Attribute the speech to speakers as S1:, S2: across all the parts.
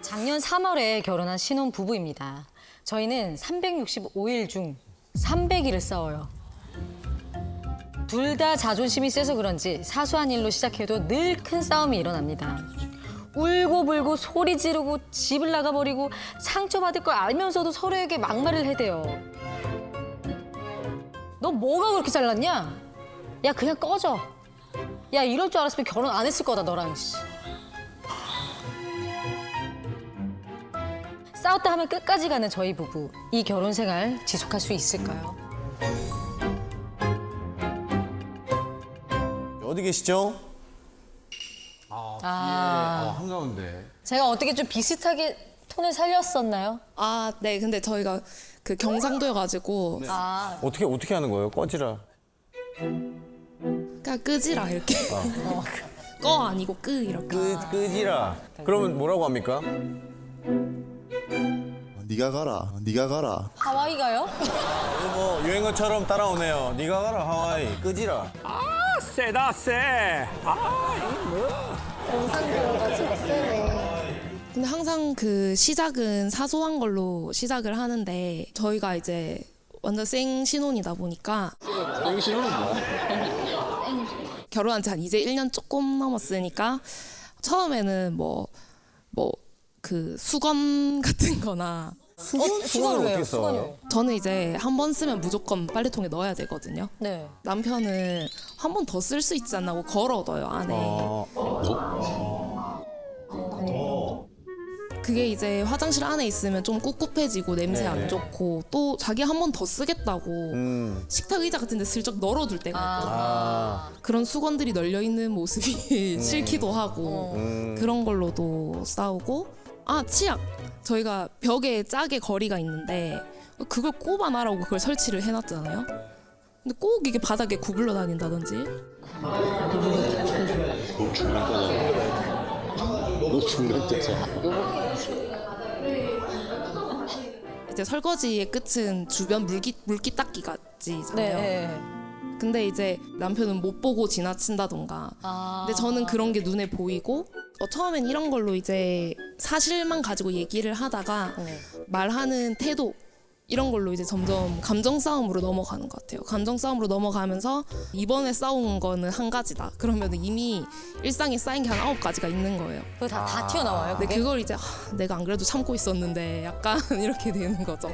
S1: 작년 3월에 결혼한 신혼 부부입니다. 저희는 365일 중 300일을 싸워요. 둘 다 자존심이 세서 그런지 사소한 일로 시작해도 늘 큰 싸움이 일어납니다. 울고불고 소리 지르고 집을 나가버리고 상처받을 걸 알면서도 서로에게 막말을 해대요. 너 뭐가 그렇게 잘났냐? 야 그냥 꺼져. 야 이럴 줄 알았으면 결혼 안 했을 거다 너랑. 싸웠다 하면 끝까지 가는 저희 부부. 이 결혼 생활 지속할 수 있을까요?
S2: 어디 계시죠?
S3: 한가운데.
S1: 제가 어떻게 좀 비슷하게 톤을 살렸었나요?
S4: 아, 네. 근데 저희가 그 경상도여가지고
S2: 어떻게 하는 거예요? 꺼지라.
S4: 그냥 끄지라 이렇게. 꺼 아니고 끄 이렇게.
S2: 끄지라. 그러면 뭐라고 합니까?
S5: 네가 가라. 네가 가라.
S1: 하와이 가요?
S2: 뭐 유행어처럼 따라오네요. 네가 가라 하와이. 끄지라.
S3: 세다 세.
S4: 근데 항상 그 시작은 사소한 걸로 시작을 하는데 저희가 이제 완전 생 신혼이다 보니까.
S3: 생 신혼은 뭐야?
S4: 결혼한 지 한 이제 1년 조금 넘었으니까 처음에는 그 수건 같은 거나
S2: 수건을 어떻게 써?
S4: 저는 이제 한 번 쓰면 무조건 빨래통에 넣어야 되거든요.
S1: 네.
S4: 남편은 한 번 더 쓸 수 있지 않나 고 걸어둬요 안에. 그게 이제 화장실 안에 있으면 좀 꿉꿉해지고 냄새 안 좋고 또 자기 한 번 더 쓰겠다고 식탁 의자 같은 데 슬쩍 널어둘 때가 있거든요. 그런 수건들이 널려 있는 모습이 싫기도 하고 그런 걸로도 싸우고. 아, 치약. 저희가 벽에 짜게 거리가 있는데 그걸 꼽아놔라고 그걸 설치를 해놨잖아요. 근데 꼭 이게 바닥에 구불러 다닌다든지.
S5: 너 중간 때잖아.
S4: 이제 설거지의 끝은 주변 물기 닦기까지잖아요.
S1: 네.
S4: 근데 이제 남편은 못 보고 지나친다던가. 근데 저는 그런 게 눈에 보이고 처음엔 이런 걸로 이제 사실만 가지고 얘기를 하다가 말하는 태도 이런 걸로 이제 점점 감정 싸움으로 넘어가는 것 같아요. 감정 싸움으로 넘어가면서 이번에 싸운 거는 한 가지다. 그러면 이미 일상에 쌓인 게 한 9가지가 있는 거예요.
S1: 그거 다 튀어나와요?
S4: 근데 그걸 이제 내가 안 그래도 참고 있었는데 약간 이렇게 되는 거죠.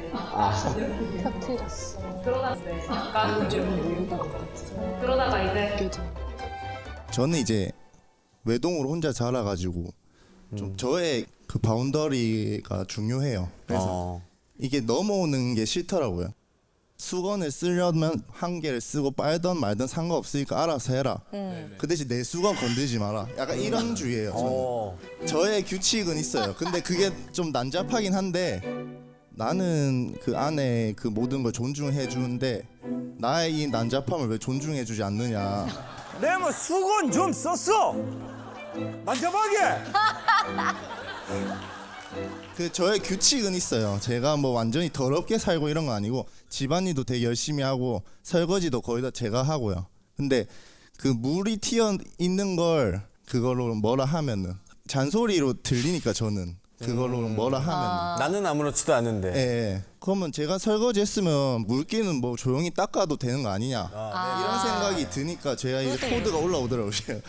S4: 그러다가 이제
S5: 저는 이제 외동으로 혼자 자라가지고 좀 저의 그 바운더리가 중요해요. 그래서 이게 넘어오는 게 싫더라고요. 수건을 쓰려면 한 개를 쓰고 빨던 말든 상관없으니까 알아서 해라. 그 대신 내 수건 건들지 마라. 약간 이런 주의예요. 저는. 저의 규칙은 있어요. 근데 그게 좀 난잡하긴 한데 나는 그 안에 그 모든 걸 존중해 주는데 나의 이 난잡함을 왜 존중해 주지 않느냐.
S3: 내가 뭐 수건 좀 썼어. 난잡하게.
S5: 그 저의 규칙은 있어요. 제가 뭐 완전히 더럽게 살고 이런 건 아니고 집안일도 되게 열심히 하고 설거지도 거의 다 제가 하고요. 근데 그 물이 튀어 있는 걸 그걸로 뭐라 하면은 잔소리로 들리니까 저는 그걸로 뭐라 하면은
S2: 나는 아무렇지도 않은데.
S5: 예. 그러면 제가 설거지 했으면 물기는 뭐 조용히 닦아도 되는 거 아니냐 이런 생각이 드니까 제가 이제 코드가 올라오더라고요. 이게.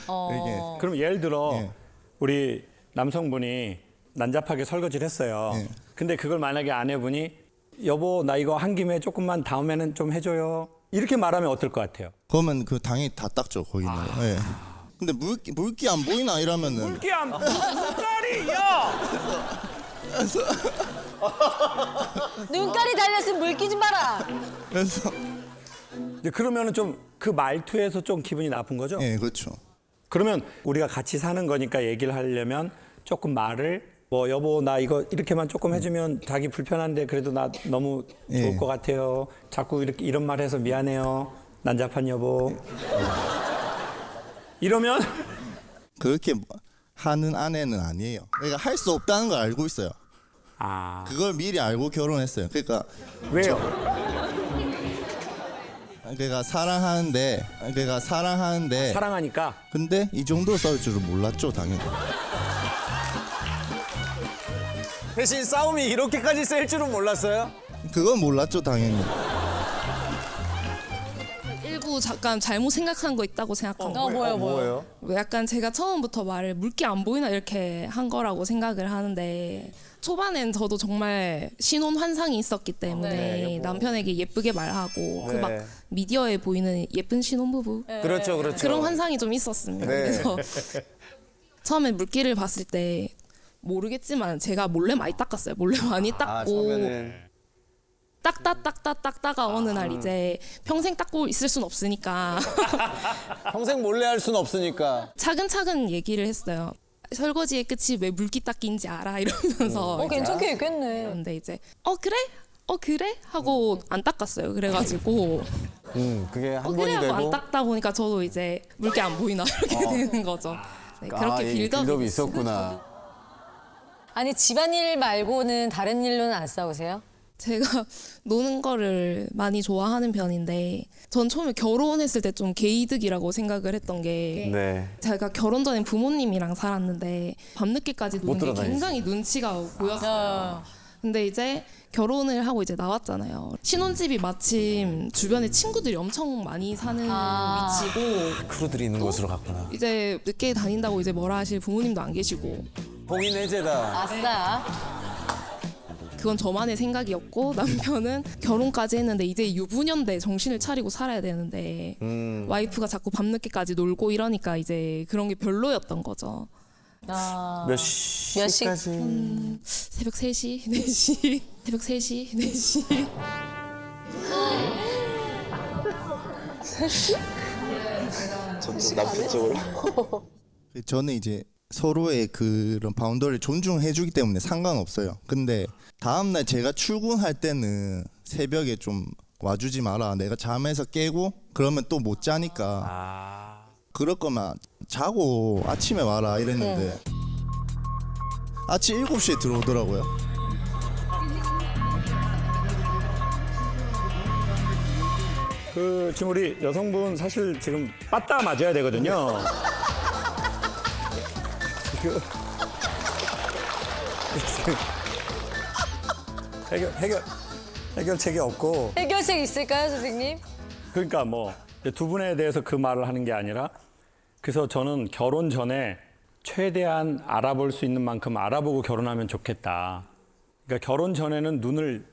S3: 그럼 예를 들어
S5: 예.
S3: 우리 남성분이 난잡하게 설거지를 했어요.
S5: 예.
S3: 근데 그걸 만약에 아내분이 여보 나 이거 한 김에 조금만 다음에는 좀 해줘요. 이렇게 말하면 어떨 것 같아요?
S5: 그러면 그 당연히 다 닦죠 거기는. 예. 근데 물기 안 보이나 이러면은
S3: 물기 안 물깔이야.
S1: 눈깔이 달렸으면 물기 좀 봐라.
S5: 그래서
S3: 그러면은 좀 그 말투에서 좀 기분이 나쁜 거죠?
S5: 예 그렇죠.
S3: 그러면 우리가 같이 사는 거니까 얘기를 하려면 조금 말을 뭐 여보 나 이거 이렇게만 조금 해주면 자기 불편한데 그래도 나 너무 좋을
S5: 예.
S3: 것 같아요. 자꾸 이렇게 이런 말 해서 미안해요. 난잡한 여보. 이러면
S5: 그렇게 하는 아내는 아니에요. 그러니까 할 수 없다는 걸 알고 있어요.
S3: 아
S5: 그걸 미리 알고 결혼했어요. 그러니까
S3: 왜요?
S5: 사랑하는데
S3: 사랑하니까.
S5: 근데 이 정도 싸울 줄은 몰랐죠 당연히.
S2: 대신 싸움이 이렇게까지 셀 줄은 몰랐어요?
S5: 그건 몰랐죠 당연히.
S4: 일부 잠깐 잘못 생각한 거 있다고 생각합니다.
S2: 뭐예요?
S4: 약간 제가 처음부터 말을 물기 안 보이나 이렇게 한 거라고 생각을 하는데 초반엔 저도 정말 신혼 환상이 있었기 때문에 남편에게 예쁘게 말하고 그 막
S2: 네.
S4: 미디어에 보이는 예쁜 신혼부부
S2: 그렇죠, 그렇죠.
S4: 그런 환상이 좀 있었습니다.
S2: 네.
S4: 그래서 처음에 물기를 봤을 때 모르겠지만 제가 몰래 많이 닦았어요. 몰래 많이
S2: 아,
S4: 닦고
S2: 처음에는
S4: 닦다가 어느 날 이제 평생 닦고 있을 순 없으니까
S2: 평생 몰래 할 수는 없으니까.
S4: 차근차근 얘기를 했어요. 설거지의 끝이 왜 물기 닦기인지 알아 이러면서 이제
S1: 괜찮게 얘기했네.
S4: 근데 이제 그래 하고 안 닦았어요. 그래가지고
S2: 그게 한
S4: 그래
S2: 번이
S4: 하고 안
S2: 되고.
S4: 닦다 보니까 저도 이제 물기 안 보이나 이렇게 되는 거죠. 네, 그렇게
S2: 이
S4: 빌드업이
S2: 있었구나.
S1: 아니 집안일 말고는 다른 일로는 안 싸우세요?
S4: 제가 노는 거를 많이 좋아하는 편인데 전 처음에 결혼했을 때 좀 개이득이라고 생각을 했던 게
S2: 네.
S4: 제가 결혼 전에 부모님이랑 살았는데 밤늦게까지 노는 게
S2: 돌아다니지.
S4: 굉장히 눈치가 보였어요. 근데 이제 결혼을 하고 이제 나왔잖아요. 신혼집이 마침 주변에 친구들이 엄청 많이 사는 위치고
S2: 크루들이 있는 곳으로 갔구나.
S4: 이제 늦게 다닌다고 이제 뭐라 하실 부모님도 안 계시고
S2: 봉인 해제다.
S1: 아싸.
S4: 그건 저만의 생각이었고 남편은 결혼까지 했는데 이제 유부녀인데 정신을 차리고 살아야 되는데 와이프가 자꾸 밤늦게까지 놀고 이러니까 이제 그런 게 별로였던 거죠.
S2: 몇 시?
S1: 몇 시?
S4: 새벽 3시, 4시, 새벽 3시, 4시.
S5: 저는 이제 서로의 그런 바운더리를 존중해주기 때문에 상관없어요. 근데 다음날 제가 출근할 때는 새벽에 좀 와주지 마라. 내가 잠에서 깨고 그러면 또 못 자니까. 그럴 거면 자고 아침에 와라 이랬는데 아침 7시에 들어오더라고요.
S3: 지금 우리 여성분 사실 지금 빠따 맞아야 되거든요. 해결책이 없고.
S1: 해결책 있을까요, 선생님?
S3: 그러니까 뭐 두 분에 대해서 그 말을 하는 게 아니라 그래서 저는 결혼 전에 최대한 알아볼 수 있는 만큼 알아보고 결혼하면 좋겠다. 그러니까 결혼 전에는 눈을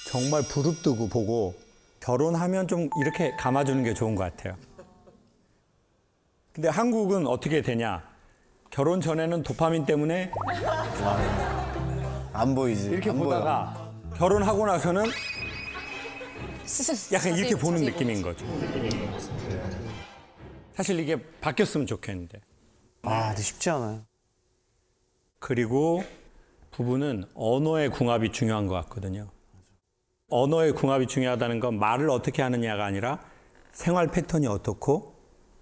S3: 정말 부릅뜨고 보고 결혼하면 좀 이렇게 감아주는 게 좋은 것 같아요. 근데 한국은 어떻게 되냐? 결혼 전에는 도파민 때문에
S2: 안 보이지.
S3: 이렇게
S2: 안 보여.
S3: 보다가 결혼하고 나서는 약간 이렇게 보는 느낌인 거죠. 사실 이게 바뀌었으면 좋겠는데.
S2: 근데 쉽지 않아요.
S3: 그리고 부부는 언어의 궁합이 중요한 것 같거든요. 언어의 궁합이 중요하다는 건 말을 어떻게 하느냐가 아니라 생활 패턴이 어떻고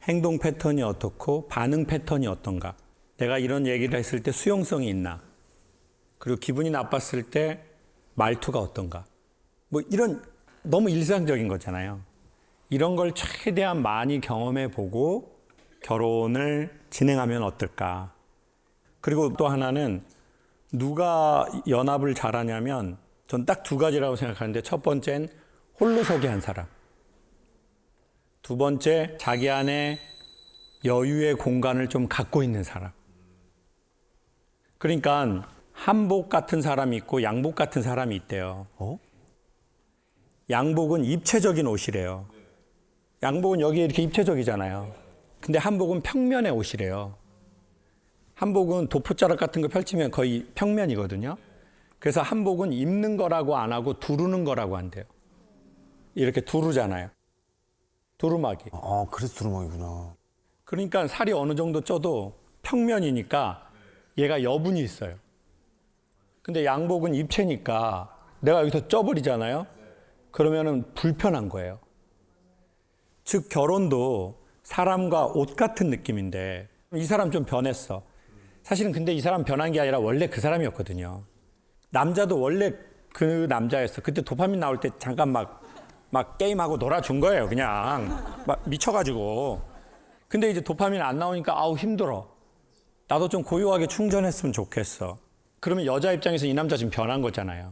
S3: 행동 패턴이 어떻고 반응 패턴이 어떤가. 내가 이런 얘기를 했을 때 수용성이 있나. 그리고 기분이 나빴을 때 말투가 어떤가. 뭐 이런 너무 일상적인 거잖아요. 이런 걸 최대한 많이 경험해 보고 결혼을 진행하면 어떨까. 그리고 또 하나는 누가 연합을 잘하냐면 전 딱 두 가지라고 생각하는데 첫 번째는 홀로서기 한 사람. 두 번째 자기 안에 여유의 공간을 좀 갖고 있는 사람. 그러니까 한복 같은 사람이 있고 양복 같은 사람이 있대요. 양복은 입체적인 옷이래요. 양복은 여기에 이렇게 입체적이잖아요. 근데 한복은 평면의 옷이래요. 한복은 도포자락 같은 거 펼치면 거의 평면이거든요. 그래서 한복은 입는 거라고 안 하고 두르는 거라고 한대요. 이렇게 두르잖아요. 두루마기.
S2: 그래서 두루마기구나.
S3: 그러니까 살이 어느 정도 쪄도 평면이니까 얘가 여분이 있어요. 근데 양복은 입체니까 내가 여기서 쪄버리잖아요. 그러면은 불편한 거예요. 즉 결혼도 사람과 옷 같은 느낌인데 이 사람 좀 변했어. 사실은 근데 이 사람 변한 게 아니라 원래 그 사람이었거든요. 남자도 원래 그 남자였어. 그때 도파민 나올 때 잠깐 막 게임하고 놀아준 거예요. 그냥 막 미쳐가지고. 근데 이제 도파민 안 나오니까 아우 힘들어. 나도 좀 고요하게 충전했으면 좋겠어. 그러면 여자 입장에서 이 남자 지금 변한 거잖아요.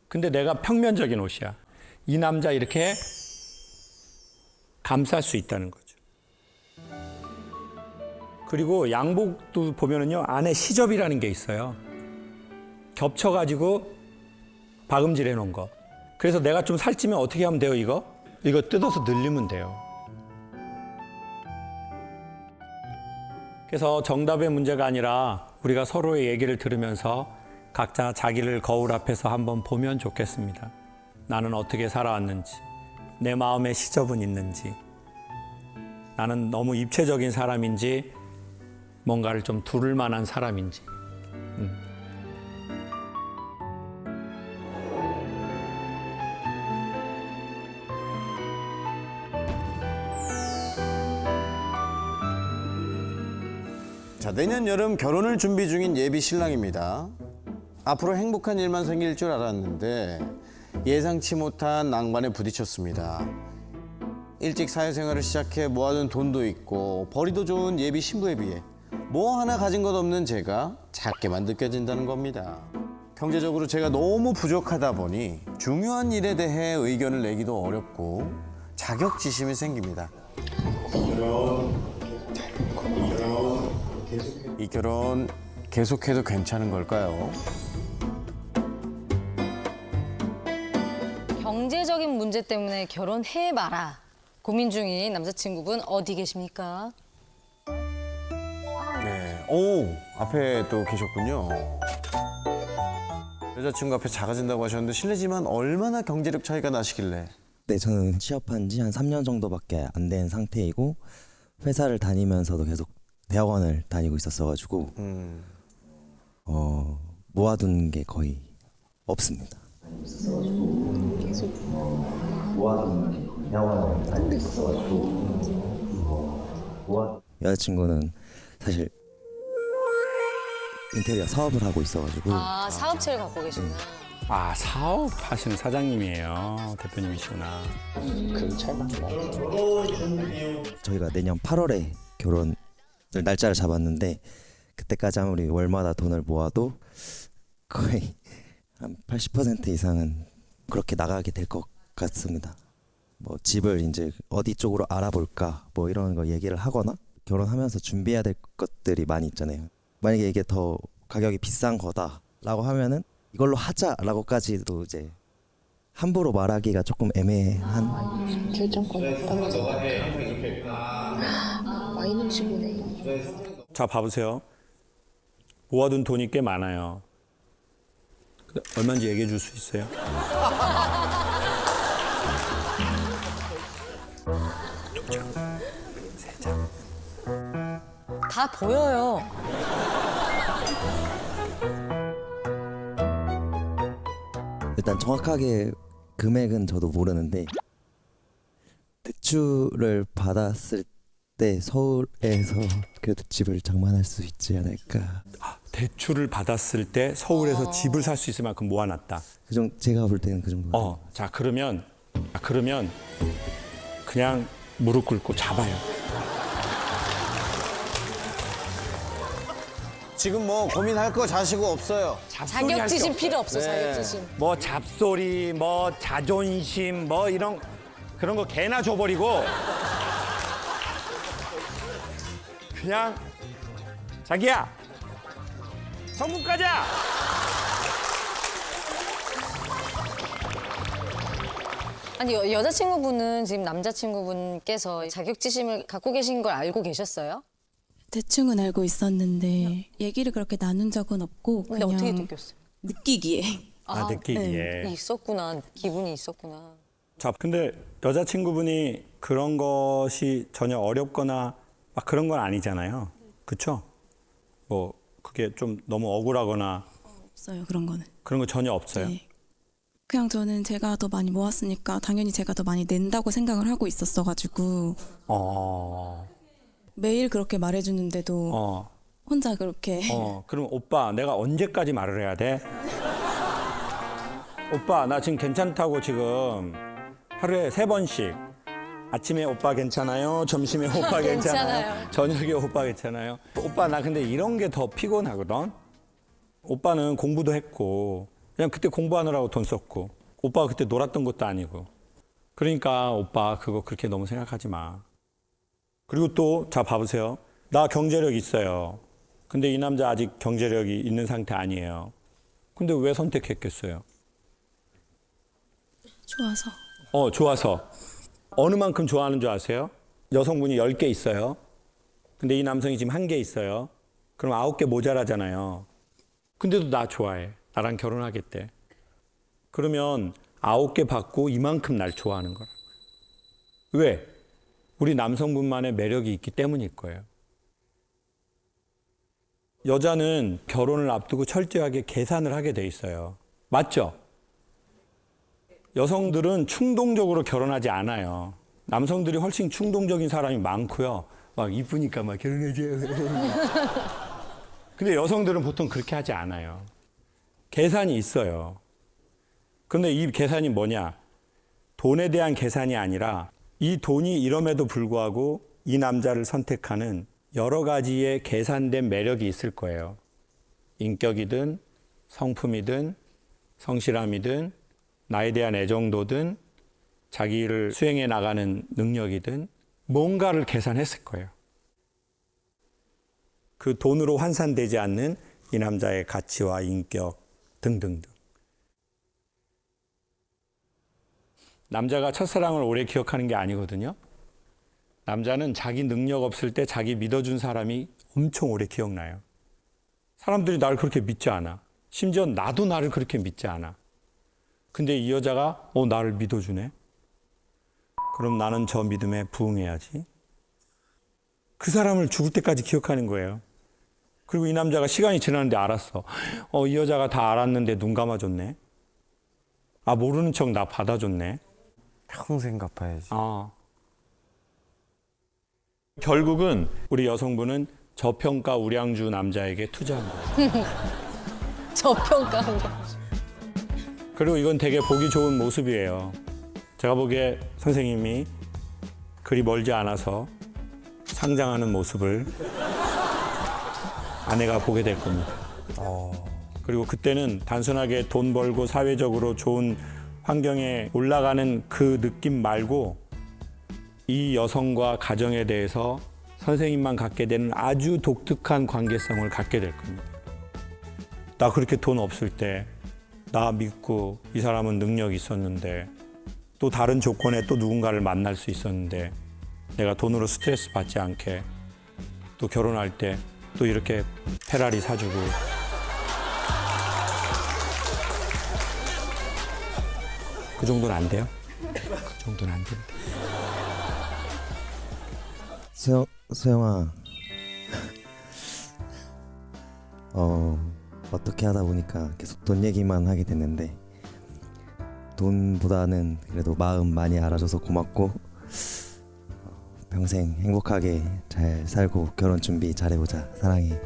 S3: 근데 내가 평면적인 옷이야. 이 남자 이렇게 감쌀 수 있다는 거죠. 그리고 양복도 보면은요, 안에 시접이라는 게 있어요. 겹쳐가지고 박음질 해놓은 거. 그래서 내가 좀 살찌면 어떻게 하면 돼요, 이거? 이거 뜯어서 늘리면 돼요. 그래서 정답의 문제가 아니라 우리가 서로의 얘기를 들으면서 각자 자기를 거울 앞에서 한번 보면 좋겠습니다. 나는 어떻게 살아왔는지, 내 마음에 시접은 있는지, 나는 너무 입체적인 사람인지, 뭔가를 좀 두를 만한 사람인지.
S2: 자, 내년 여름 결혼을 준비 중인 예비 신랑입니다. 앞으로 행복한 일만 생길 줄 알았는데 예상치 못한 낭만에 부딪혔습니다. 일찍 사회생활을 시작해 모아둔 돈도 있고 벌이도 좋은 예비 신부에 비해 뭐 하나 가진 것 없는 제가 작게만 느껴진다는 겁니다. 경제적으로 제가 너무 부족하다 보니 중요한 일에 대해 의견을 내기도 어렵고 자격지심이 생깁니다. 이 결혼 계속해도 괜찮은 걸까요?
S1: 경제적인 문제 때문에 결혼해봐라 고민 중인 남자친구분 어디 계십니까?
S2: 네. 오, 앞에 또 계셨군요. 여자친구 앞에 작아진다고 하셨는데 실례지만 얼마나 경제력 차이가 나시길래?
S6: 네, 저는 취업한 지 한 3년 정도밖에 안 된 상태이고 회사를 다니면서도 계속 대학원을 다니고 있었어가지고 모아둔 게 거의 없습니다. 계속 모아둔 게 대학원을 다니고 있어가지고 여자친구는 사실 인테리어 사업을 하고 있어가지고
S1: 아, 사업체를 갖고 계시구나.
S3: 아, 사업하시는 사장님이에요. 대표님이시구나.
S6: 저희가 내년 8월에 결혼을 날짜를 잡았는데 그때까지 아무리 월마다 돈을 모아도 거의 한 80% 이상은 그렇게 나가게 될 것 같습니다. 뭐 집을 이제 어디 쪽으로 알아볼까 뭐 이런 거 얘기를 하거나 결혼하면서 준비해야 될 것들이 많이 있잖아요. 만약에 이게 더 가격이 비싼 거다라고 하면은 이걸로 하자라고까지도 이제 함부로 말하기가 조금 애매한.
S7: 결정권이 떨어져. 와인은 지구네.
S3: 자, 봐보세요. 모아둔 돈이 꽤 많아요. 근데 얼마인지 얘기해 줄 수 있어요? 두 장, 세 장.
S1: 다 보여요.
S6: 일단 정확하게 금액은 저도 모르는데 대출을 받았을 때 서울에서 그래도 집을 장만할 수 있지 않을까.
S3: 대출을 받았을 때 서울에서 집을 살 수 있을 만큼 모아놨다.
S6: 제가 볼 때는 그 정도.
S3: 자, 그러면 그냥 무릎 꿇고 잡아요.
S2: 지금 뭐 고민할 거 자시고 없어요.
S1: 자격지심 필요 없어, 자격지심.
S3: 뭐 잡소리, 뭐 자존심, 뭐 이런 그런 거 개나 줘버리고 그냥 자기야 성국 가자.
S1: 아니, 여자친구분은 지금 남자친구분께서 자격지심을 갖고 계신 걸 알고 계셨어요?
S8: 대충은 알고 있었는데 얘기를 그렇게 나눈 적은 없고
S1: 근데
S8: 그냥
S1: 어떻게 느꼈어요?
S8: 느끼기에
S3: 느끼기에.
S1: 있었구나, 기분이 있었구나.
S3: 자, 근데 여자친구분이 그런 것이 전혀 어렵거나 막 그런 건 아니잖아요. 그렇죠? 뭐 그게 좀 너무 억울하거나
S8: 없어요, 그런 거는.
S3: 그런 거 전혀 없어요.
S8: 네. 그냥 저는 제가 더 많이 모았으니까 당연히 제가 더 많이 낸다고 생각을 하고 있었어가지고 매일 그렇게 말해주는데도 혼자 그렇게
S3: 그럼 오빠 내가 언제까지 말을 해야 돼? 오빠 나 지금 괜찮다고 지금 하루에 3번씩 아침에 오빠 괜찮아요? 점심에 오빠 괜찮아요? 저녁에 오빠 괜찮아요? 오빠 나 근데 이런 게 더 피곤하거든? 오빠는 공부도 했고 그냥 그때 공부하느라고 돈 썼고 오빠가 그때 놀았던 것도 아니고 그러니까 오빠 그거 그렇게 너무 생각하지 마. 그리고 또 자 봐보세요. 나 경제력 있어요. 근데 이 남자 아직 경제력이 있는 상태 아니에요. 근데 왜 선택했겠어요?
S8: 좋아서.
S3: 좋아서. 어느 만큼 좋아하는 줄 아세요? 여성분이 10개 있어요. 근데 이 남성이 지금 1개 있어요. 그럼 9개 모자라잖아요. 근데도 나 좋아해. 나랑 결혼하겠대. 그러면 9개 받고 이만큼 날 좋아하는 거라고요. 왜? 우리 남성분만의 매력이 있기 때문일 거예요. 여자는 결혼을 앞두고 철저하게 계산을 하게 돼 있어요. 맞죠? 여성들은 충동적으로 결혼하지 않아요. 남성들이 훨씬 충동적인 사람이 많고요. 막 이쁘니까 막 결혼해줘요. 근데 여성들은 보통 그렇게 하지 않아요. 계산이 있어요. 그런데 이 계산이 뭐냐? 돈에 대한 계산이 아니라 이 돈이 이럼에도 불구하고 이 남자를 선택하는 여러 가지의 계산된 매력이 있을 거예요. 인격이든 성품이든 성실함이든 나에 대한 애정도든 자기를 수행해 나가는 능력이든 뭔가를 계산했을 거예요. 그 돈으로 환산되지 않는 이 남자의 가치와 인격 등등등. 남자가 첫사랑을 오래 기억하는 게 아니거든요. 남자는 자기 능력 없을 때 자기 믿어준 사람이 엄청 오래 기억나요. 사람들이 나를 그렇게 믿지 않아. 심지어 나도 나를 그렇게 믿지 않아. 근데 이 여자가 나를 믿어주네. 그럼 나는 저 믿음에 부응해야지. 그 사람을 죽을 때까지 기억하는 거예요. 그리고 이 남자가 시간이 지났는데 알았어. 이 여자가 다 알았는데 눈 감아줬네. 모르는 척 나 받아줬네.
S2: 평생 갚아야지.
S3: 결국은 우리 여성분은 저평가 우량주 남자에게 투자한 거예요.
S1: 저평가한 거.
S3: 그리고 이건 되게 보기 좋은 모습이에요. 제가 보기에 선생님이 그리 멀지 않아서 상장하는 모습을 아내가 보게 될 겁니다. 그리고 그때는 단순하게 돈 벌고 사회적으로 좋은 환경에 올라가는 그 느낌 말고 이 여성과 가정에 대해서 선생님만 갖게 되는 아주 독특한 관계성을 갖게 될 겁니다. 나 그렇게 돈 없을 때 나 믿고 이 사람은 능력이 있었는데 또 다른 조건에 또 누군가를 만날 수 있었는데 내가 돈으로 스트레스 받지 않게 또 결혼할 때 또 이렇게 페라리 사주고 그 정도는 안 돼요? 그 정도는 안 된다.
S6: 수영아, 어떻게 하다 보니까 계속 돈 얘기만 하게 됐는데 돈보다는 그래도 마음 많이 알아줘서 고맙고 평생 행복하게 잘 살고 결혼 준비 잘해보자. 사랑해.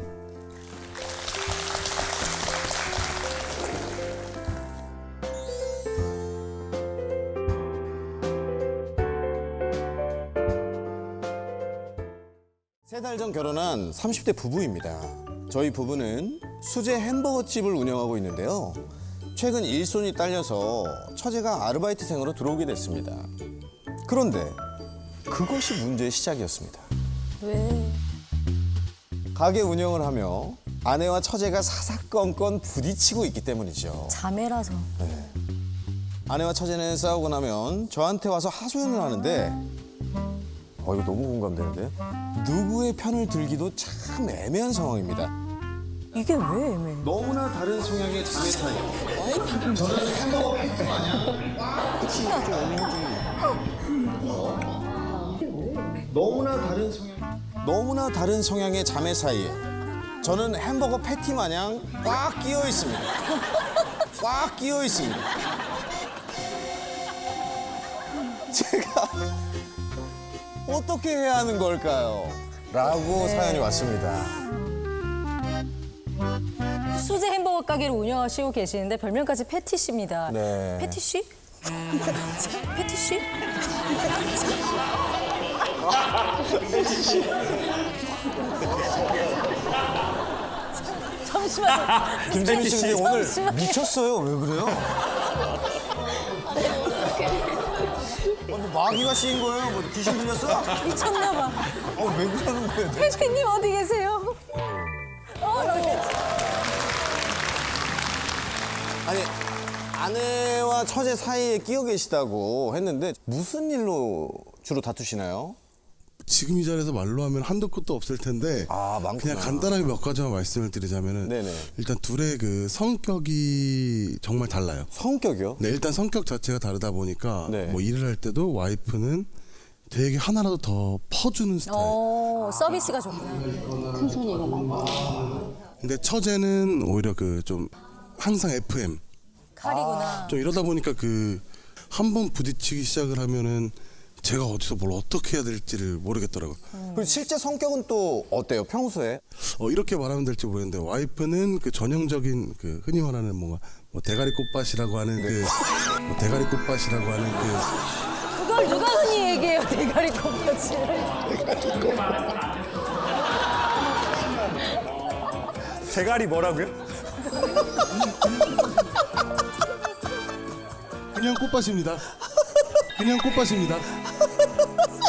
S2: 세 달 전 결혼한 30대 부부입니다. 저희 부부는 수제 햄버거 집을 운영하고 있는데요. 최근 일손이 딸려서 처제가 아르바이트생으로 들어오게 됐습니다. 그런데 그것이 문제의 시작이었습니다.
S1: 왜?
S2: 가게 운영을 하며 아내와 처제가 사사건건 부딪히고 있기 때문이죠.
S1: 자매라서.
S2: 아내와 처제는 싸우고 나면 저한테 와서 하소연을 하는데 이거 너무 공감되는데? 누구의 편을 들기도 참 애매한 상황입니다.
S1: 이게 왜 애매해?
S2: 너무나 다른 성향의 자매 사이. 저는 햄버거 패티 마냥 그치, 좀 너무나 다른 성향의 자매 사이에 저는 햄버거 패티 마냥 꽉 끼어 있습니다. 꽉 끼어 있습니다. 제가 어떻게 해야 하는 걸까요? 라고 사연이 왔습니다.
S1: 수제 햄버거 가게를 운영하시고 계시는데 별명까지 패티씨입니다.
S2: 네.
S1: 패티씨? 패티씨? 잠시만요.
S2: 김재민 씨 근데 오늘
S1: 잠시만요.
S2: 미쳤어요. 왜 그래요? 뭐 마귀가 씌인 거예요? 뭐 귀신 들렸어?
S1: 미쳤나 봐.
S2: 왜 그러는 거예요?
S1: 팬티님 어디 계세요?
S2: 아니 아내와 처제 사이에 끼어 계시다고 했는데 무슨 일로 주로 다투시나요?
S9: 지금 이 자리에서 말로 하면 한도 끝도 없을 텐데
S2: 많구나.
S9: 그냥 간단하게 몇 가지만 말씀을 드리자면은
S2: 네네.
S9: 일단 둘의 그 성격이 정말 달라요.
S2: 성격이요?
S9: 네, 일단 성격 자체가 다르다 보니까
S2: 네.
S9: 뭐 일을 할 때도 와이프는 되게 하나라도 더 퍼주는 스타일.
S1: 서비스가 좋구나.
S7: 큰 소리가 많아.
S9: 근데 처제는 오히려 그 좀 항상 FM.
S1: 칼이구나.
S9: 좀 이러다 보니까 그 한 번 부딪히기 시작을 하면은 제가 어디서 뭘 어떻게 해야 될지를 모르겠더라고요.
S2: 그리고 실제 성격은 또 어때요? 평소에?
S9: 이렇게 말하면 될지 모르겠는데 와이프는 그 전형적인 그 흔히 말하는 뭔가 뭐 대가리 꽃밭이라고 하는 뭐 대가리 꽃밭이라고 하는
S1: 그걸 누가 흔히 얘기해요, 대가리 꼽혔지.
S3: 대가리 뭐라고요?
S9: 그냥 꽃밭입니다. 그냥 꽃밭입니다.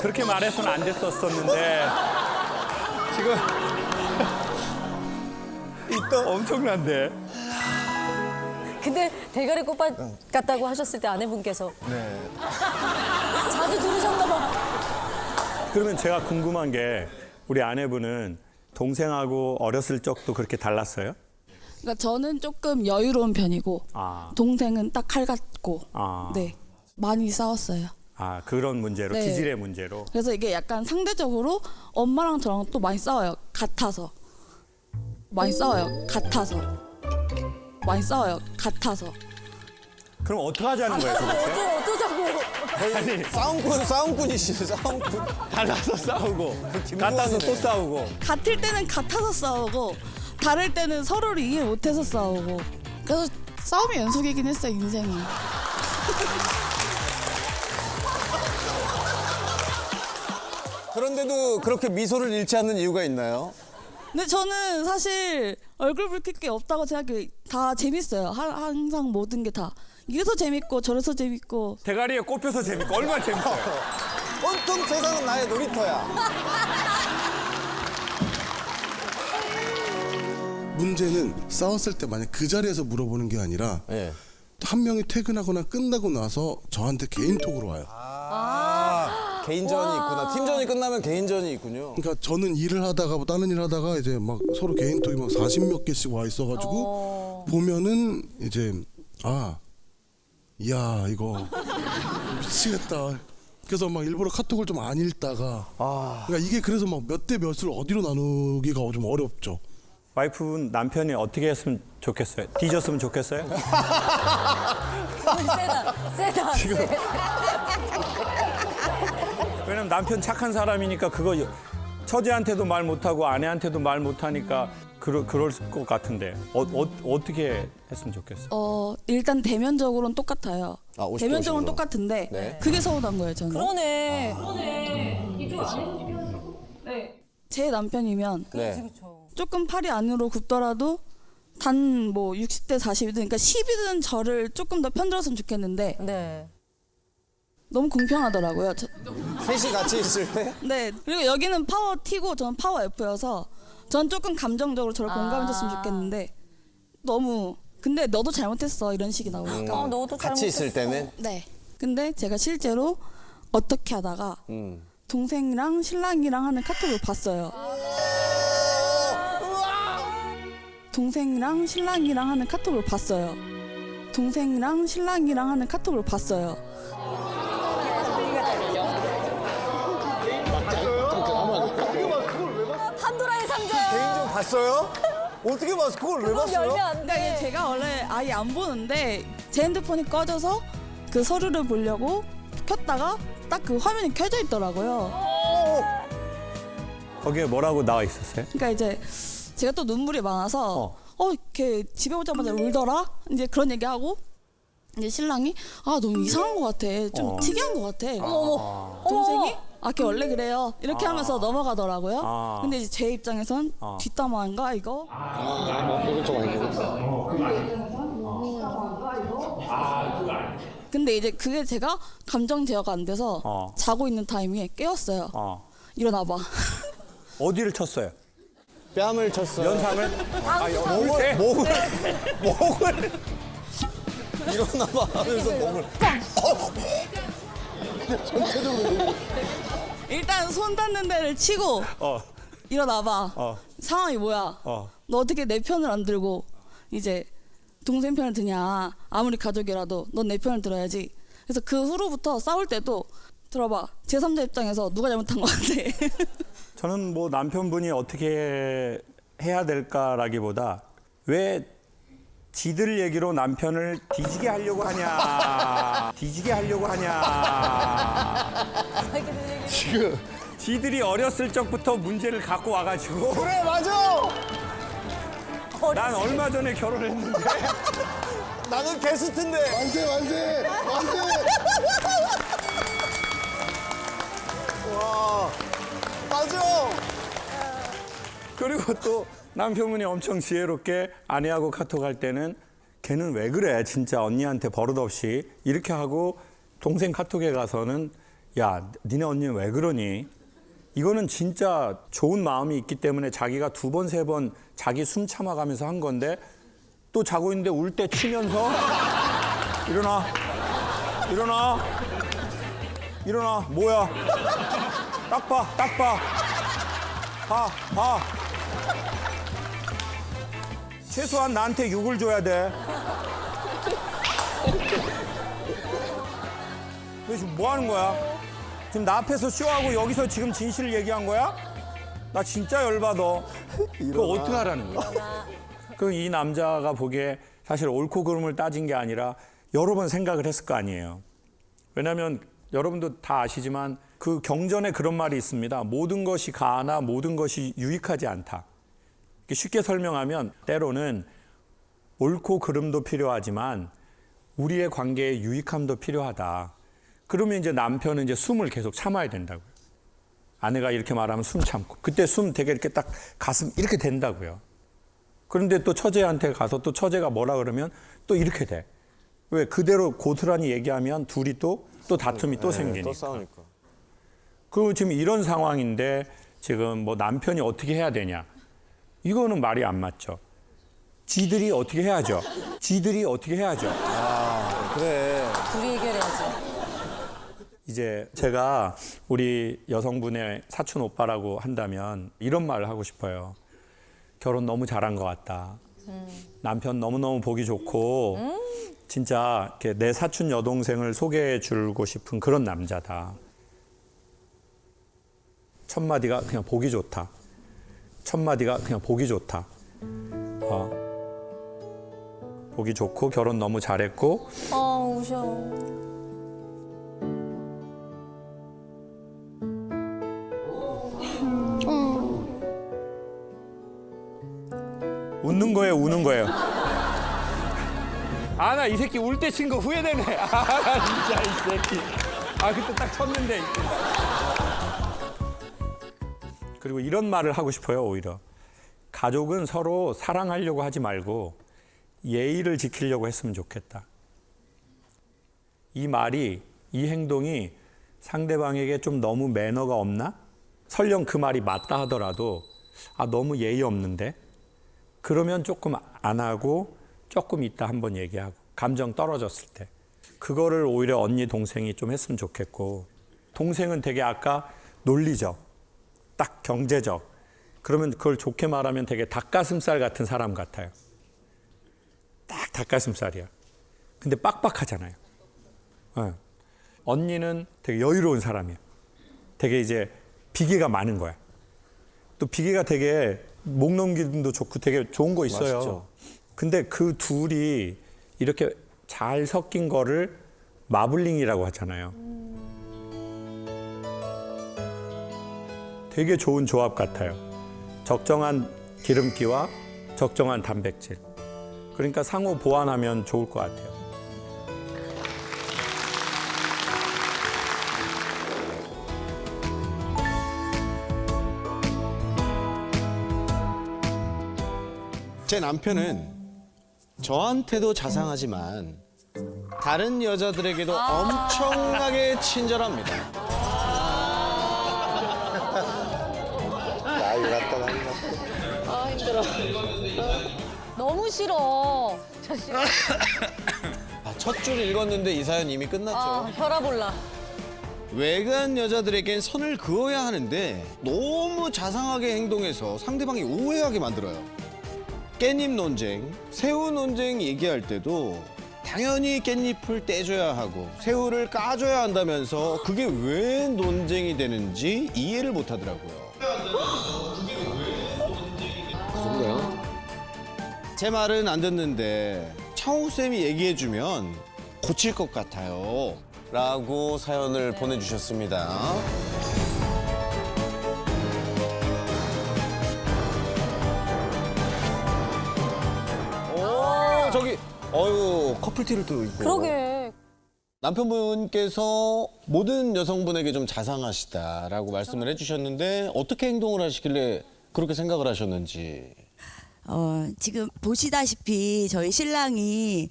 S3: 그렇게 말해서는 안 됐었었는데 지금 이또 엄청난데.
S1: 근데 대가리 꽃밭 같다고 하셨을 때 아내분께서 자주 들으셨나 봐.
S3: 그러면 제가 궁금한 게 우리 아내분은 동생하고 어렸을 적도 그렇게 달랐어요?
S8: 그러니까 저는 조금 여유로운 편이고
S3: 아.
S8: 동생은 딱 칼 같고
S3: 아.
S8: 네 많이 싸웠어요.
S3: 아, 그런 문제로,
S8: 네.
S3: 기질의 문제로.
S8: 그래서 이게 약간 상대적으로 엄마랑 저랑 또 많이 싸워요. 같아서 많이 싸워요. 같아서 많이 싸워요. 같아서
S3: 그럼 어떻게 하자는 거예요, 도대체?
S1: 어쩌자고.
S3: 아니,
S2: 싸움꾼이시죠, 싸움꾼.
S3: 달라서 싸우고, 같아서 또 싸우고.
S8: 같을 때는 같아서 싸우고 다를 때는 서로를 이해 못해서 싸우고 그래서 싸움이 연속이긴 했어요 인생이.
S2: 그런데도 그렇게 미소를 잃지 않는 이유가 있나요?
S8: 근데 저는 사실 얼굴 붉힐 게 없다고 생각해요. 다 재밌어요. 항상 모든 게 다. 이래서 재밌고 저래서 재밌고.
S3: 대가리에 꼽혀서 재밌고, 얼마나 재밌어요.
S2: 온통 세상은 나의 놀이터야.
S9: 문제는 싸웠을 때 만약 그 자리에서 물어보는 게 아니라
S2: 예.
S9: 한 명이 퇴근하거나 끝나고 나서 저한테 개인톡으로 와요.
S2: 개인전이 있구나. 팀전이 끝나면 개인전이 있군요.
S9: 그러니까 저는 일을 하다가 뭐 다른 일을 하다가 이제 막 서로 개인톡이 막 40몇 개씩 와 있어가지고 보면은 이제 이야 이거 미치겠다. 그래서 막 일부러 카톡을 좀 안 읽다가 그러니까 이게 그래서 막 몇 대 몇을 어디로 나누기가 좀 어렵죠.
S3: 와이프분 남편이 어떻게 했으면 좋겠어요? 뒤졌으면 좋겠어요?
S1: 세다.
S3: 왜냐면 남편 착한 사람이니까 그거 처제한테도 말 못하고 아내한테도 말 못하니까 그럴 것 같은데 어떻게 했으면 좋겠어요?
S8: 일단 대면적으로는 똑같아요.
S2: 50도
S8: 대면적으로는
S2: 50으로.
S8: 똑같은데
S2: 네.
S8: 그게 서운한 거예요 저는.
S1: 그러네.
S8: 제 남편이면
S2: 네.
S8: 조금 팔이 안으로 굽더라도 단 뭐 60대 40이든 그러니까 10이든 저를 조금 더 편들었으면 좋겠는데
S1: 네.
S8: 너무 공평하더라고요.
S2: 셋이 같이 있을 때?
S8: 네. 그리고 여기는 파워 T고 저는 파워 F여서 전 조금 감정적으로 저를 공감해줬으면 좋겠는데 너무 근데 너도 잘못했어 이런 식이 나오니까
S1: 너도
S2: 같이 있을 때는?
S8: 네. 근데 제가 실제로 어떻게 하다가 동생이랑 신랑이랑 하는 카톡을 봤어요. 동생이랑 신랑이랑 하는 카톡을 봤어요. 동생이랑 신랑이랑 하는 카톡을 봤어요.
S1: 판도라의 상자야.
S2: 개인전 봤어요? 어떻게 봤어? 그걸 왜
S1: 그건
S2: 봤어요?
S1: 열면 안
S8: 그러니까 이게
S1: 돼.
S8: 제가 원래 아예 안 보는데 제 핸드폰이 꺼져서 그 서류를 보려고 켰다가 딱 그 화면이 켜져 있더라고요.
S3: 거기에 뭐라고 나와 있었어요?
S8: 그러니까 이제 제가 또 눈물이 많아서 걔 집에 오자마자 울더라? 이제 그런 얘기하고 이제 신랑이 너무 이상한 것 같아. 좀 특이한 것 같아. 동생이 걔 원래 그래요. 이렇게 하면서 넘어가더라고요.
S3: 아.
S8: 근데 이제 제 입장에선 뒷담화인가 이거? 근데 이제 그게 제가 감정 제어가 안 돼서 자고 있는 타이밍에 깨웠어요. 일어나봐.
S3: 어디를 쳤어요?
S2: 뺨을 쳤어요.
S3: 연상을? 목을
S2: 일어나봐 하면서 몸을.
S8: 일단 손 닿는 데를 치고 일어나봐. 상황이 뭐야? 너 어떻게 내 편을 안 들고 이제 동생 편을 드냐? 아무리 가족이라도 넌 내 편을 들어야지. 그래서 그 후로부터 싸울 때도 들어봐. 제3자 입장에서 누가 잘못한 것 같아.
S3: 저는 뭐 남편분이 어떻게 해야 될까라기보다 왜 지들 얘기로 남편을 뒤지게 하려고 하냐. 뒤지게 하려고 하냐.
S2: 지금.
S3: 지들이 어렸을 적부터 문제를 갖고 와가지고
S2: 그래 맞아.
S3: 난 얼마 전에 결혼했는데
S2: 나는 게스트인데.
S9: 만세 만세 만세.
S2: 와 맞아.
S3: 그리고 또 남편분이 엄청 지혜롭게 아내하고 카톡할 때는 걔는 왜 그래 진짜 언니한테 버릇없이 이렇게 하고 동생 카톡에 가서는 야 니네 언니는 왜 그러니 이거는 진짜 좋은 마음이 있기 때문에 자기가 2번, 3번 자기 숨 참아가면서 한 건데 또 자고 있는데 울 때 치면서 일어나 일어나 일어나 뭐야 딱 봐 딱 봐 봐 최소한 나한테 6을 줘야 돼. 너 지금 뭐 하는 거야? 지금 나 앞에서 쇼하고 여기서 지금 진실을 얘기한 거야? 나 진짜 열받아. 그거 어떻게 하라는 거야? 그럼 이 남자가 보기에 사실 옳고 그름을 따진 게 아니라 여러 번 생각을 했을 거 아니에요. 왜냐하면 여러분도 다 아시지만 그 경전에 그런 말이 있습니다. 모든 것이 가하나 모든 것이 유익하지 않다. 쉽게 설명하면 때로는 옳고 그름도 필요하지만 우리의 관계에 유익함도 필요하다. 그러면 이제 남편은 이제 숨을 계속 참아야 된다고요. 아내가 이렇게 말하면 숨 참고 그때 숨 되게 이렇게 딱 가슴 이렇게 된다고요. 그런데 또 처제한테 가서 또 처제가 뭐라 그러면 또 이렇게 돼. 왜? 그대로 고스란히 얘기하면 둘이 또 다툼이 또 생기니까.
S2: 또 싸우니까.
S3: 그 지금 이런 상황인데 지금 뭐 남편이 어떻게 해야 되냐? 이거는 말이 안 맞죠. 지들이 어떻게 해야죠. 지들이 어떻게 해야죠.
S2: 그래.
S1: 둘이 해결해야지.
S3: 이제 제가 우리 여성분의 사촌 오빠라고 한다면 이런 말을 하고 싶어요. 결혼 너무 잘한 것 같다. 남편 너무너무 보기 좋고 진짜 이렇게 내 사촌 여동생을 소개해 주고 싶은 그런 남자다. 첫 마디가 그냥 보기 좋다. 첫 마디가 그냥 보기 좋다. 보기 좋고 결혼 너무 잘했고
S1: 우셔.
S3: 웃는 거예요, 우는 거예요. 아, 나 이 새끼 울 때 친 거 후회되네. 아, 나 진짜 이 새끼. 아, 그때 딱 쳤는데. 그리고 이런 말을 하고 싶어요, 오히려. 가족은 서로 사랑하려고 하지 말고 예의를 지키려고 했으면 좋겠다. 이 말이, 이 행동이 상대방에게 좀 너무 매너가 없나? 설령 그 말이 맞다 하더라도 너무 예의 없는데? 그러면 조금 안 하고 조금 이따 한번 얘기하고 감정 떨어졌을 때 그거를 오히려 언니 동생이 좀 했으면 좋겠고 동생은 되게 아까 논리적 딱 경제적 그러면 그걸 좋게 말하면 되게 닭가슴살 같은 사람 같아요. 딱 닭가슴살이야. 근데 빡빡하잖아요. 언니는 되게 여유로운 사람이야. 되게 이제 비계가 많은 거야. 또 비계가 되게 목 넘김도 좋고 되게 좋은 거 있어요.
S2: 맛있죠.
S3: 근데 그 둘이 이렇게 잘 섞인 거를 마블링이라고 하잖아요. 되게 좋은 조합 같아요. 적정한 기름기와 적정한 단백질. 그러니까 상호 보완하면 좋을 것 같아요.
S2: 제 남편은 저한테도 자상하지만 다른 여자들에게도 엄청나게 친절합니다.
S1: 너무 싫어. 저 씨.
S2: 첫 줄 읽었는데 이 사연 이미 끝났죠.
S1: 혈압 올라.
S2: 외간 여자들에겐 선을 그어야 하는데 너무 자상하게 행동해서 상대방이 오해하게 만들어요. 깻잎 논쟁, 새우 논쟁 얘기할 때도 당연히 깻잎을 떼줘야 하고 새우를 까줘야 한다면서 그게 왜 논쟁이 되는지 이해를 못 하더라고요. 제 말은 안 듣는데 창욱쌤이 얘기해주면 고칠 것 같아요. 라고 사연을 보내주셨습니다. 오, 저기, 커플티를 또 입고.
S1: 그러게.
S2: 남편분께서 모든 여성분에게 좀 자상하시다라고 말씀을 해주셨는데 어떻게 행동을 하시길래 그렇게 생각을 하셨는지.
S10: 지금 보시다시피 저희 신랑이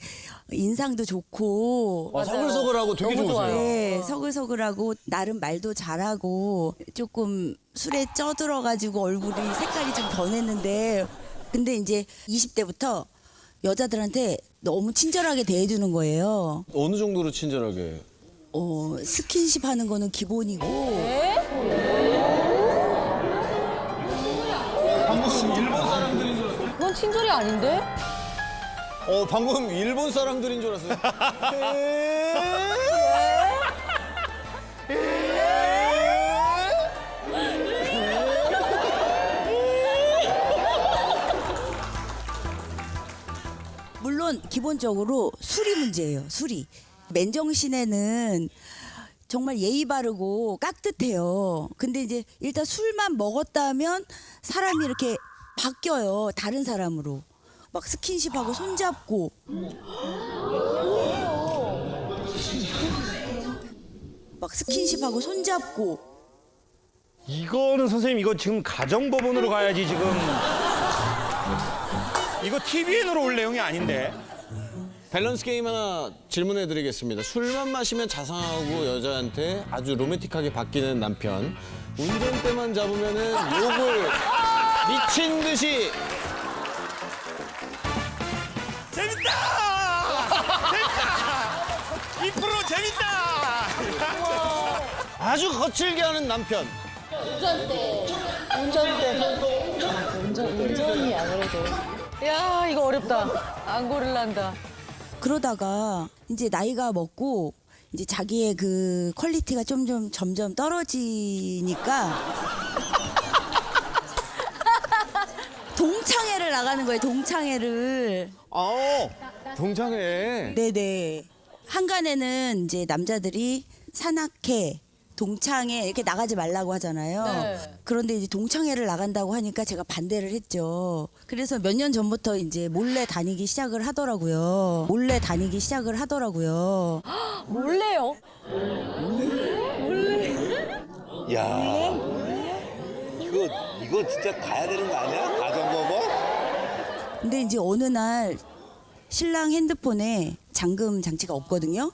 S10: 인상도 좋고
S2: 서글서글하고 되게
S1: 너무
S2: 좋으세요.
S1: 좋아요.
S10: 네, 서글서글하고 나름 말도 잘하고 조금 술에 쪄들어가지고 얼굴이 색깔이 좀 변했는데 근데 이제 20대부터 여자들한테 너무 친절하게 대해주는 거예요.
S2: 어느 정도로 친절하게?
S10: 스킨십 하는 거는 기본이고
S1: 그건 친절이 아닌데?
S2: 방금 일본 사람들인 줄 알았어요.
S10: 물론 기본적으로 술이 문제예요. 술이. 맨정신에는 정말 예의 바르고 깍듯해요. 근데 이제 일단 술만 먹었다면 사람이 이렇게 바뀌어요. 다른 사람으로. 막 스킨십하고 손잡고. 막 스킨십하고 손잡고.
S11: 이거는 선생님 이거 지금 가정법원으로 가야지 지금. 이거 TVN으로 올 내용이 아닌데.
S2: 밸런스 게임 하나 질문해 드리겠습니다. 술만 마시면 자상하고 여자한테 아주 로맨틱하게 바뀌는 남편. 운전대만 잡으면은 욕을 미친 듯이.
S11: 재밌다! 재밌다! 이 프로 재밌다!
S2: 아주 거칠게 하는 남편.
S7: 운전이 아무래도.
S1: 야, 이거 어렵다. 안 고를란다.
S10: 그러다가 이제 나이가 먹고 이제 자기의 그 퀄리티가 점점 떨어지니까 동창회를 나가는 거예요. 동창회를.
S2: 동창회.
S10: 네네. 한간에는 이제 남자들이 산악회, 동창회 이렇게 나가지 말라고 하잖아요.
S1: 네.
S10: 그런데 이제 동창회를 나간다고 하니까 제가 반대를 했죠. 그래서 몇 년 전부터 이제 몰래 다니기 시작을 하더라고요.
S1: 몰래요?
S2: 야. 이거 진짜 가야 되는 거 아니야? 가정법원?
S10: 근데 이제 어느 날 신랑 핸드폰에 잠금 장치가 없거든요.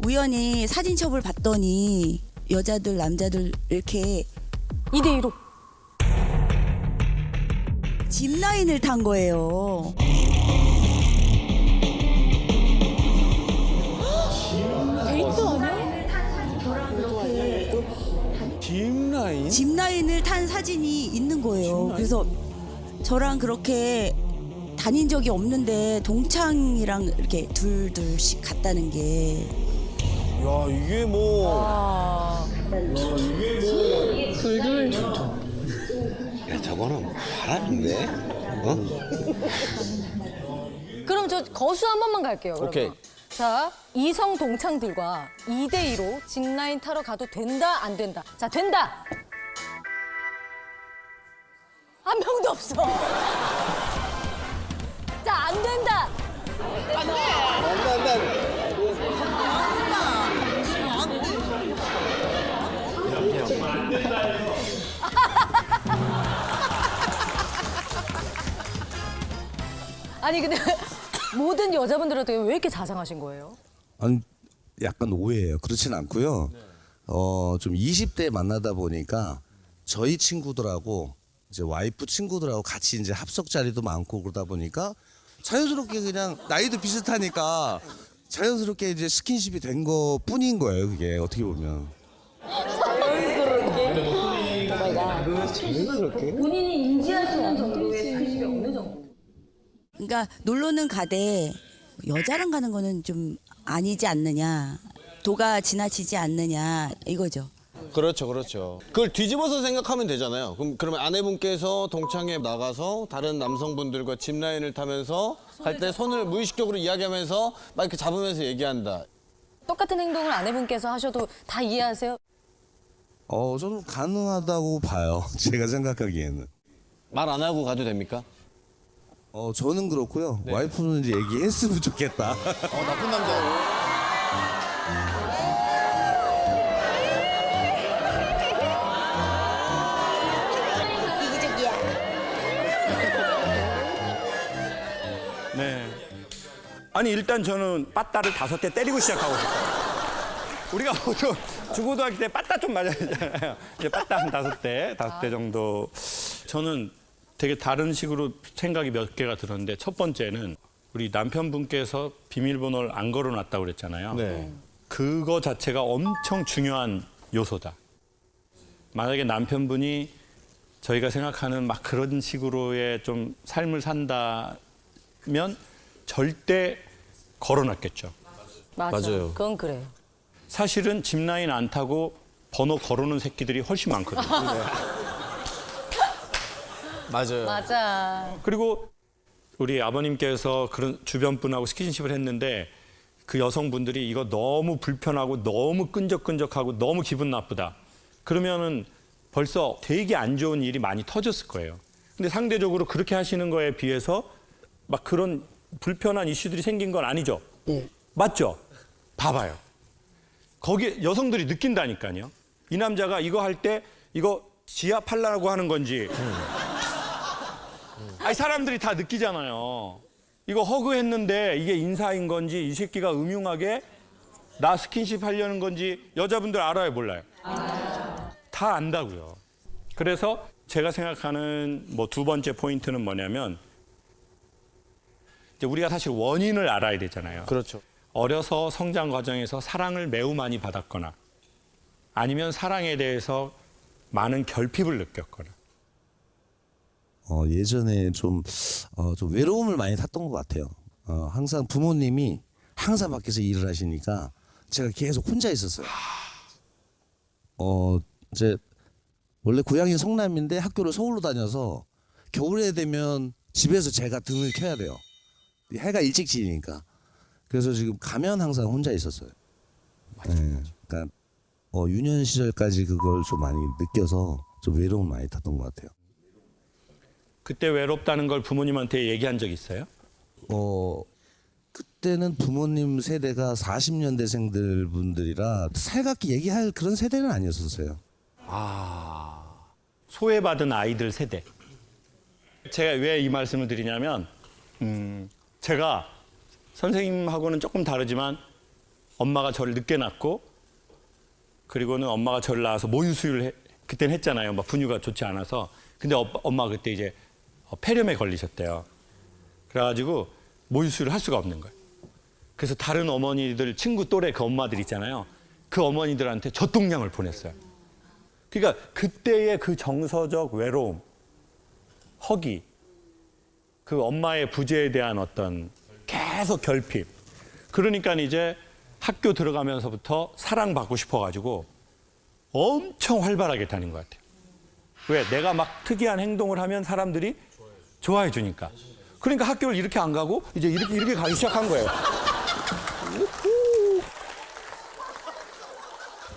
S10: 우연히 사진첩을 봤더니 여자들 남자들 이렇게
S1: 2대2로.
S10: 짚라인을 탄 거예요.
S7: 데이트 아니야?
S2: 짚라인?
S10: 짚라인을 탄 사진이 있는 거예요. 그래서 저랑 그렇게 다닌 적이 없는데 동창이랑 이렇게 둘씩 갔다는 게
S2: 야, 이게 뭐.
S7: 둘둘.
S2: 야, 저거는 바람인데?
S1: 그럼 저 거수 한 번만 갈게요. 그러면.
S2: 오케이.
S1: 자, 이성 동창들과 2대2로 짚라인 타러 가도 된다, 안 된다. 자, 된다. 한 명도 없어. 자, 안 된다.
S2: 안 돼.
S1: 아니 근데 모든 여자분들한테 왜 이렇게 자상하신 거예요?
S12: 아니 약간 오해예요. 그렇진 않고요. 좀 20대 만나다 보니까 저희 친구들하고 이제 와이프 친구들하고 같이 이제 합석 자리도 많고 그러다 보니까 자연스럽게 그냥 나이도 비슷하니까 자연스럽게 이제 스킨십이 된 거 뿐인 거예요. 그게 어떻게 보면.
S1: 본인이 인지하시는 정도의 스킨십이 어느 정도?
S10: 그러니까 놀러는 가되 여자랑 가는 거는 좀 아니지 않느냐. 도가 지나치지 않느냐 이거죠.
S2: 그렇죠, 그렇죠. 그걸 뒤집어서 생각하면 되잖아요. 그러면 아내분께서 동창회 나가서 다른 남성분들과 짚라인을 타면서 할 때 손을 무의식적으로 이야기하면서 막 이렇게 잡으면서 얘기한다.
S1: 똑같은 행동을 아내분께서 하셔도 다 이해하세요?
S12: 저는 가능하다고 봐요. 제가 생각하기에는.
S2: 말 안 하고 가도 됩니까?
S12: 저는 그렇고요. 와이프는 이제 얘기했으면 좋겠다.
S2: 나쁜 남자고.
S3: 네. 아니 일단 저는 빠따를 5대 때리고 시작하고 싶어요. 우리가 보통 중고등학교 때 빠따 좀 맞아야 되잖아요. 이제 빠따 한 5대 정도. 저는 되게 다른 식으로 생각이 몇 개가 들었는데 첫 번째는 우리 남편분께서 비밀번호를 안 걸어놨다고 그랬잖아요.
S2: 네.
S3: 그거 자체가 엄청 중요한 요소다. 만약에 남편분이 저희가 생각하는 막 그런 식으로의 좀 삶을 산다면 절대 걸어놨겠죠.
S2: 맞아요.
S1: 그건 그래요.
S3: 사실은 짚라인 안 타고 번호 걸어놓은 새끼들이 훨씬 많거든요.
S2: 맞아요.
S1: 맞아.
S3: 그리고 우리 아버님께서 그런 주변 분하고 스킨십을 했는데 그 여성분들이 이거 너무 불편하고 너무 끈적끈적하고 너무 기분 나쁘다. 그러면은 벌써 되게 안 좋은 일이 많이 터졌을 거예요. 근데 상대적으로 그렇게 하시는 거에 비해서 막 그런 불편한 이슈들이 생긴 건 아니죠.
S10: 네.
S3: 맞죠? 봐봐요. 거기 여성들이 느낀다니까요. 이 남자가 이거 할 때 이거 지압하려고 하는 건지. 아니 사람들이 다 느끼잖아요. 이거 허그했는데 이게 인사인 건지 이 새끼가 음흉하게 나 스킨십 하려는 건지 여자분들 알아요, 몰라요? 다 안다고요. 그래서 제가 생각하는 뭐 두 번째 포인트는 뭐냐면 이제 우리가 사실 원인을 알아야 되잖아요.
S2: 그렇죠.
S3: 어려서 성장 과정에서 사랑을 매우 많이 받았거나 아니면 사랑에 대해서 많은 결핍을 느꼈거나
S12: 예전에 좀 외로움을 많이 탔던 것 같아요. 항상 부모님이 항상 밖에서 일을 하시니까 제가 계속 혼자 있었어요. 이제 원래 고향이 성남인데 학교를 서울로 다녀서 겨울에 되면 집에서 제가 등을 켜야 돼요. 해가 일찍 지니까. 그래서 지금 가면 항상 혼자 있었어요. 네, 그러니까 유년 시절까지 그걸 좀 많이 느껴서 좀 외로움을 많이 탔던 것 같아요.
S3: 그때 외롭다는 걸 부모님한테 얘기한 적 있어요?
S12: 그때는 부모님 세대가 40년대생들 분들이라 살갑게 얘기할 그런 세대는 아니었었어요.
S3: 소외받은 아이들 세대. 제가 왜 이 말씀을 드리냐면 제가 선생님하고는 조금 다르지만 엄마가 저를 늦게 낳고 그리고는 엄마가 저를 낳아서 모유 수유를 그때는 했잖아요. 막 분유가 좋지 않아서. 근데 엄마가 그때 이제 폐렴에 걸리셨대요. 그래가지고 모유 수유를 할 수가 없는 거예요. 그래서 다른 어머니들 친구 또래 그 엄마들 있잖아요. 그 어머니들한테 젖동량을 보냈어요. 그러니까 그때의 그 정서적 외로움, 허기, 그 엄마의 부재에 대한 어떤 계속 결핍. 그러니까 이제 학교 들어가면서부터 사랑받고 싶어가지고 엄청 활발하게 다닌 것 같아요. 왜? 내가 막 특이한 행동을 하면 사람들이 좋아해 주니까. 그러니까 학교를 이렇게 안 가고 이제 이렇게 가기 시작한 거예요.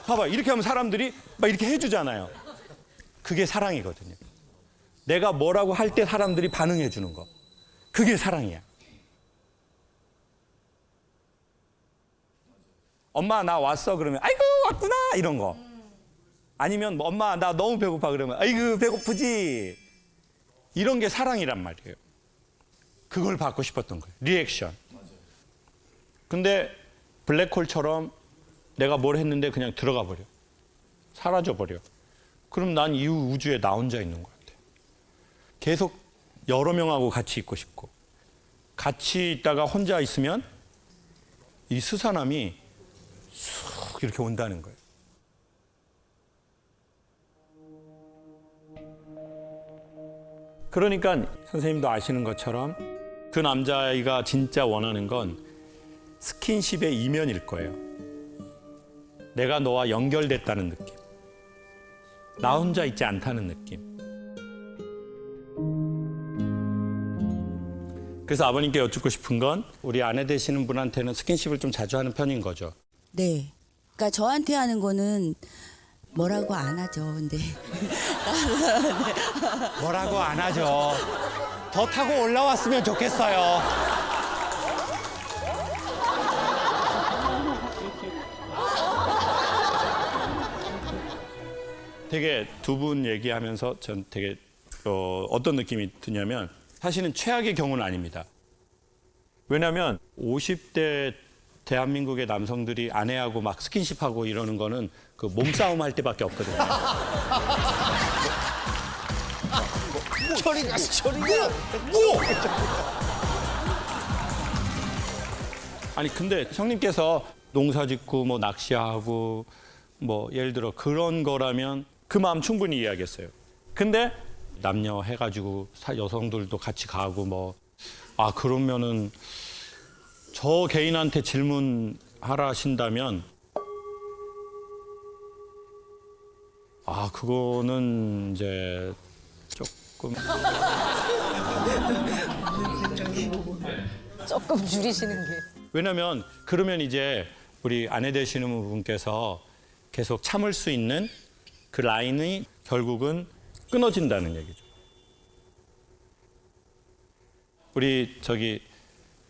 S3: 봐봐, 이렇게 하면 사람들이 막 이렇게 해주잖아요. 그게 사랑이거든요. 내가 뭐라고 할 때 사람들이 반응해 주는 거. 그게 사랑이야. 엄마 나 왔어 그러면 아이고 왔구나 이런 거. 아니면 뭐, 엄마 나 너무 배고파 그러면 아이고 배고프지. 이런 게 사랑이란 말이에요. 그걸 받고 싶었던 거예요. 리액션. 근데 블랙홀처럼 내가 뭘 했는데 그냥 들어가 버려. 사라져 버려. 그럼 난 이 우주에 나 혼자 있는 것 같아요. 계속 여러 명하고 같이 있고 싶고, 같이 있다가 혼자 있으면 이 스산함이 쑥 이렇게 온다는 거예요. 그러니까 선생님도 아시는 것처럼 그 남자아이가 진짜 원하는 건 스킨십의 이면일 거예요. 내가 너와 연결됐다는 느낌. 나 혼자 있지 않다는 느낌. 그래서 아버님께 여쭙고 싶은 건 우리 아내 되시는 분한테는 스킨십을 좀 자주 하는 편인 거죠.
S10: 네. 그러니까 저한테 하는 거는 뭐라고 안 하죠. 근데
S11: 뭐라고 안 하죠. 더 타고 올라왔으면 좋겠어요.
S3: 되게 두 분 얘기하면서 전 되게 어떤 느낌이 드냐면 사실은 최악의 경우는 아닙니다. 왜냐하면 50대 대한민국의 남성들이 아내하고 막 스킨십하고 이러는 거는 그 몸싸움 할 때밖에 없거든요.
S11: 저리가.
S3: 아니 근데 형님께서 농사 짓고 뭐 낚시하고 뭐 예를 들어 그런 거라면 그 마음 충분히 이해하겠어요. 근데 남녀 해가지고 여성들도 같이 가고 뭐 그러면은 저 개인한테 질문하라 하신다면 그거는 이제 조금
S1: 조금 줄이시는 게.
S3: 왜냐면 그러면 이제 우리 아내 되시는 분께서 계속 참을 수 있는 그 라인이 결국은 끊어진다는 얘기죠. 우리 저기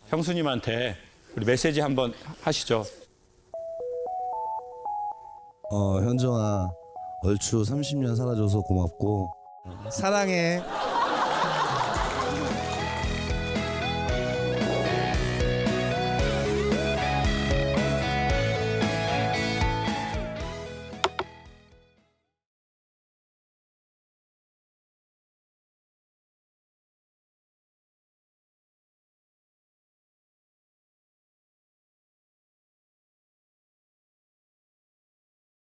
S3: 형수님한테 우리 메시지 한번 하시죠.
S12: 현정아, 얼추 30년 살아줘서 고맙고 사랑해.